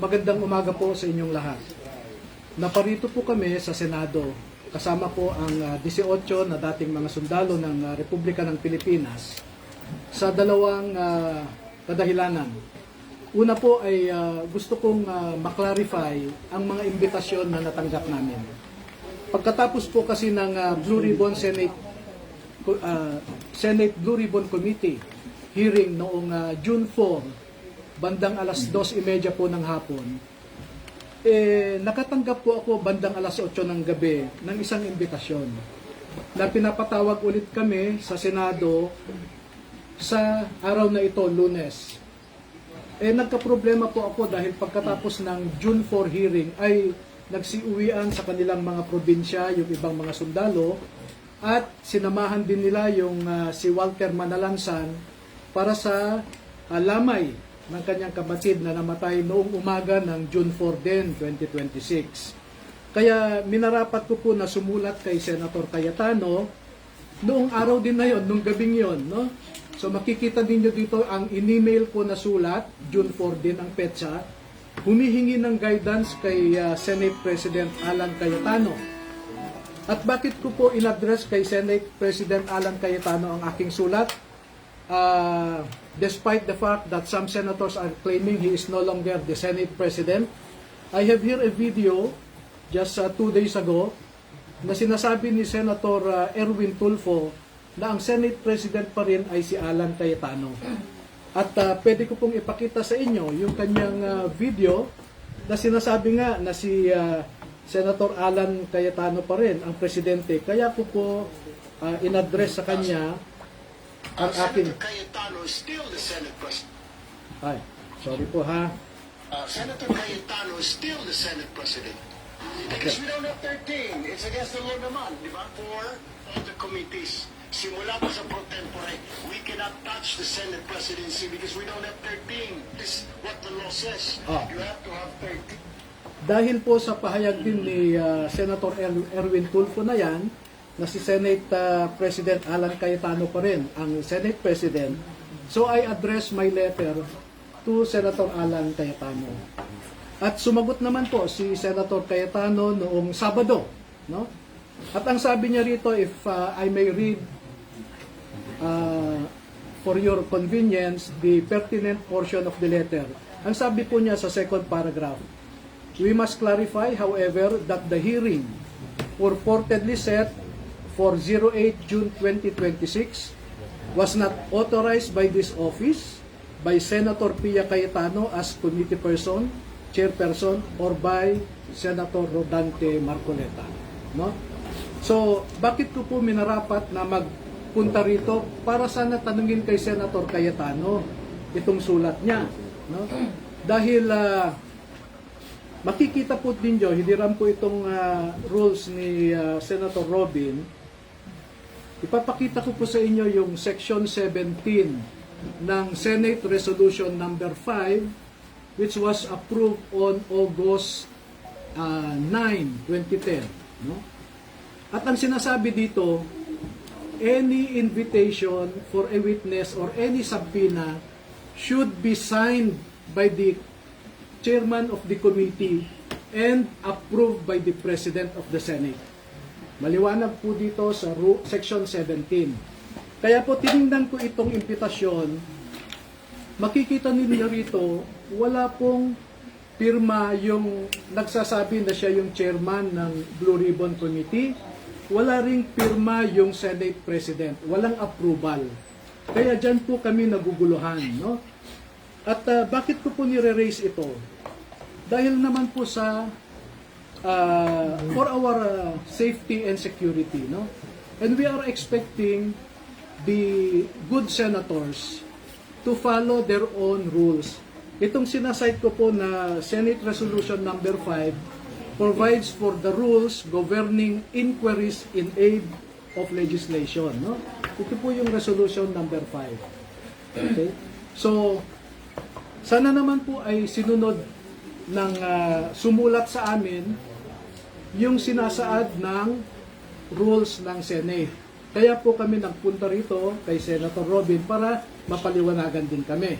Magandang umaga po sa inyong lahat. Naparito po kami sa Senado. Kasama po ang 18 na dating mga sundalo ng Republika ng Pilipinas sa dalawang kadahilanan. Una po ay gusto kong maklarify ang mga imbitasyon na natanggap namin. Pagkatapos po kasi ng Blue Ribbon Senate Blue Ribbon Committee hearing noong June 4, bandang alas 2:30 po ng hapon, nakatanggap po ako bandang alas 8 ng gabi ng isang imbitasyon na pinapatawag ulit kami sa Senado sa araw na ito, Lunes. Nagka-problema po ako dahil pagkatapos ng June 4 hearing ay nagsiuwian sa kanilang mga probinsya yung ibang mga sundalo at sinamahan din nila yung si Walter Manalansan para sa lamay ng kanyang kapatid na namatay noong umaga ng June 4 din, 2026. Kaya minarapat ko po na sumulat kay Senator Cayetano noong araw din na yon, noong gabing yon, no? So makikita ninyo dito ang in-email ko na sulat, June 4 din ang petsa, humihingi ng guidance kay Senate President Alan Cayetano. At bakit ko po in-address kay Senate President Alan Cayetano ang aking sulat? Despite the fact that some senators are claiming he is no longer the Senate President, I have here a video just 2 days ago na sinasabi ni Senator Erwin Tulfo na ang Senate President pa rin ay si Alan Cayetano. At pwede ko pong ipakita sa inyo yung kanyang video na sinasabi nga na si Senator Alan Cayetano pa rin ang presidente. Kaya ko po in-address sa kanya ang akin. Senator Cayetano is still the Senate President. Ay, sorry po ha. Senator Cayetano is still the Senate President. Because we don't have 13. It's against the law naman, di ba? For all the committees. Simula pa sa pro tempore, we cannot touch the Senate presidency because we don't have 13. This is what the law says. You have to have 13. Dahil po sa pahayag din ni Senator Erwin Tulfo na yan, na si Senate President Alan Cayetano pa rin ang Senate President. So I address my letter to Senator Alan Cayetano. At sumagot naman po si Senator Cayetano noong Sabado, no? At ang sabi niya rito, if I may read for your convenience the pertinent portion of the letter. Ang sabi po niya sa second paragraph, we must clarify, however, that the hearing purportedly set for 08 June 2026 was not authorized by this office, by Senator Pia Cayetano as committee person, chairperson, or by Senator Rodante Marcoleta. No? So, bakit ko po minarapat na magpunta rito para sana tanungin kay Senator Cayetano itong sulat niya. No? Dahil makikita po ninyo, hindi rin po itong rules ni Senator Robin. Ipapakita ko po sa inyo yung Section 17 ng Senate Resolution number 5 which was approved on August 9, 2010. No? At ang sinasabi dito, any invitation for a witness or any subpoena should be signed by the chairman of the committee and approved by the President of the Senate. Maliwanag po dito sa Section 17. Kaya po tinignan ko itong impitasyon, makikita ninyo rito, wala pong pirma yung nagsasabi na siya yung chairman ng Blue Ribbon Committee, wala ring pirma yung Senate President, walang approval. Kaya dyan po kami naguguluhan. No? At bakit ko po nire-raise ito? Dahil naman po sa for our safety and security, no? And we are expecting the good senators to follow their own rules. Itong sinasite ko po na Senate Resolution number 5 provides for the rules governing inquiries in aid of legislation, no? Ito po yung resolution number 5. Okay? So, sana naman po ay sinunod ng sumulat sa amin yung sinasaad ng rules ng Senate. Kaya po kami nagpunta rito kay Senator Robin para mapaliwanagan din kami.